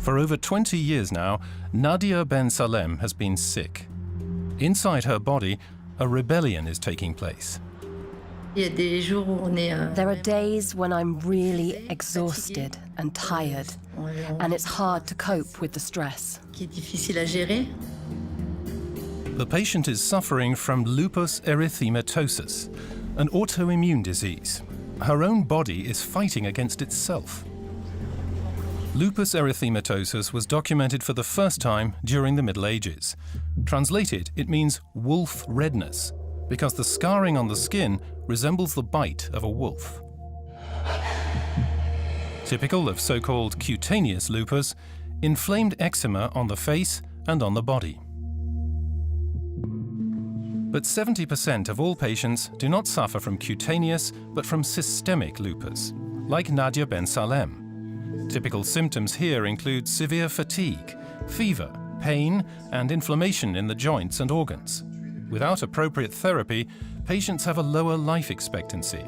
For over 20 years now, Nadia Ben Salem has been sick. Inside her body, a rebellion is taking place. There are days when I'm really exhausted and tired, and it's hard to cope with the stress. The patient is suffering from lupus erythematosus, an autoimmune disease. Her own body is fighting against itself. Lupus erythematosus was documented for the first time during the Middle Ages. Translated, it means wolf redness, because the scarring on the skin resembles the bite of a wolf. Typical of so-called cutaneous lupus, inflamed eczema on the face and on the body. But 70% of all patients do not suffer from cutaneous, but from systemic lupus, like Nadia Ben Salem. Typical symptoms here include severe fatigue, fever, pain, and inflammation in the joints and organs. Without appropriate therapy, patients have a lower life expectancy.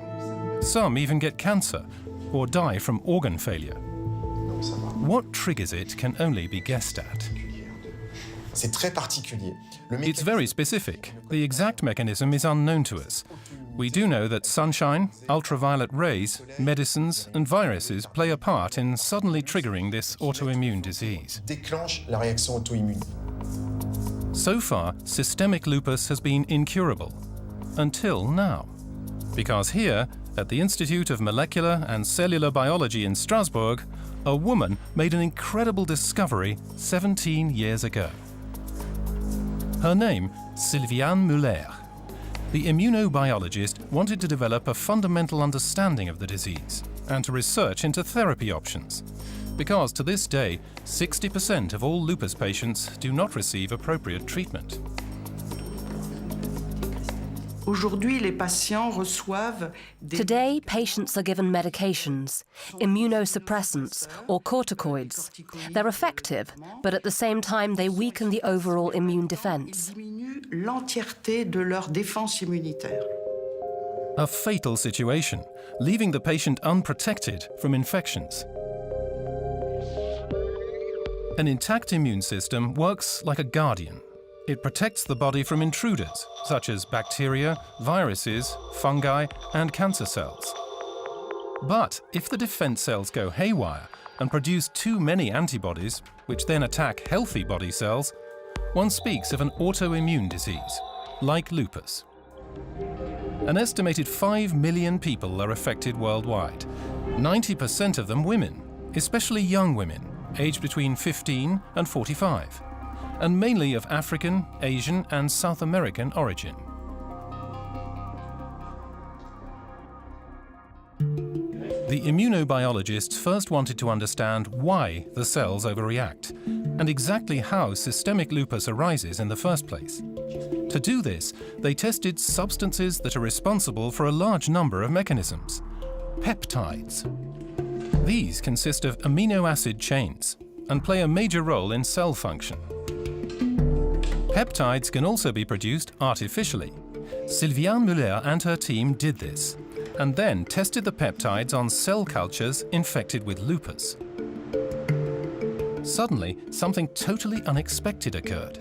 Some even get cancer or die from organ failure. What triggers it can only be guessed at. It's very specific. The exact mechanism is unknown to us. We do know that sunshine, ultraviolet rays, medicines and viruses play a part in suddenly triggering this autoimmune disease. So far, systemic lupus has been incurable, until now. Because here, at the Institute of Molecular and Cellular Biology in Strasbourg, a woman made an incredible discovery 17 years ago. Her name, Sylviane Muller. The immunobiologist wanted to develop a fundamental understanding of the disease and to research into therapy options, because to this day, 60% of all lupus patients do not receive appropriate treatment. Today, patients are given medications, immunosuppressants or corticoids. They're effective, but at the same time they weaken the overall immune defense. A fatal situation, leaving the patient unprotected from infections. An intact immune system works like a guardian. It protects the body from intruders, such as bacteria, viruses, fungi, and cancer cells. But if the defense cells go haywire and produce too many antibodies, which then attack healthy body cells, one speaks of an autoimmune disease, like lupus. An estimated 5 million people are affected worldwide, 90% of them women, especially young women, aged between 15 and 45. And mainly of African, Asian, and South American origin. The immunobiologists first wanted to understand why the cells overreact, and exactly how systemic lupus arises in the first place. To do this, they tested substances that are responsible for a large number of mechanisms. Peptides. These consist of amino acid chains and play a major role in cell function. Peptides can also be produced artificially. Sylviane Muller and her team did this, and then tested the peptides on cell cultures infected with lupus. Suddenly, something totally unexpected occurred.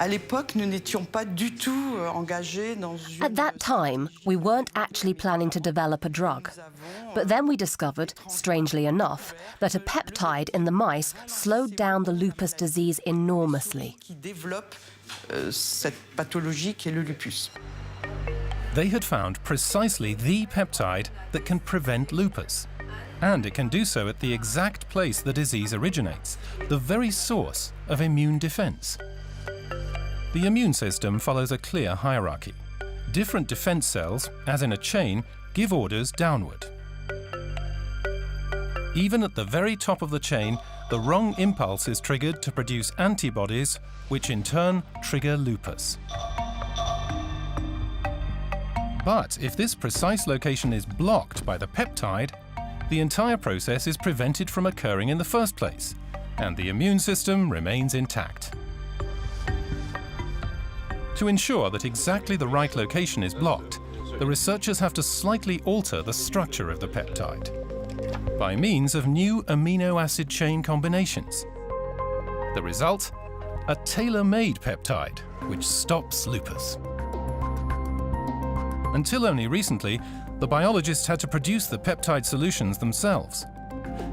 At that time, we weren't actually planning to develop a drug. But then we discovered, strangely enough, that a peptide in the mice slowed down the lupus disease enormously. They had found precisely the peptide that can prevent lupus. And it can do so at the exact place the disease originates, the very source of immune defense. The immune system follows a clear hierarchy. Different defense cells, as in a chain, give orders downward. Even at the very top of the chain, the wrong impulse is triggered to produce antibodies, which in turn trigger lupus. But if this precise location is blocked by the peptide, the entire process is prevented from occurring in the first place, and the immune system remains intact. To ensure that exactly the right location is blocked, the researchers have to slightly alter the structure of the peptide. by means of new amino acid chain combinations. The result? A tailor-made peptide which stops lupus. Until only recently, the biologists had to produce the peptide solutions themselves.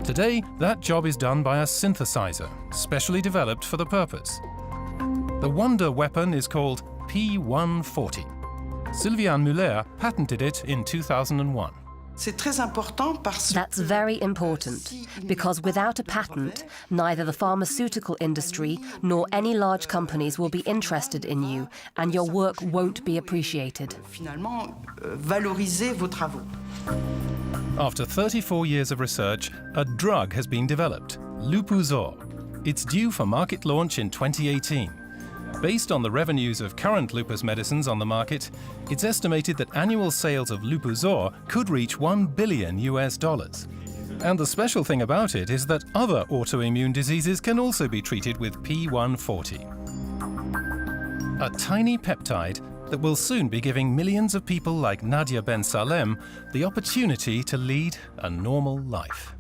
Today, that job is done by a synthesizer, specially developed for the purpose. The wonder weapon is called P140. Sylviane Muller patented it in 2001. That's very important, because without a patent, neither the pharmaceutical industry nor any large companies will be interested in you, and your work won't be appreciated. After 34 years of research, a drug has been developed, Lupuzor. It's due for market launch in 2018. Based on the revenues of current lupus medicines on the market, it's estimated that annual sales of Lupuzor could reach $1 billion. And the special thing about it is that other autoimmune diseases can also be treated with P140. A tiny peptide that will soon be giving millions of people like Nadia Ben Salem the opportunity to lead a normal life.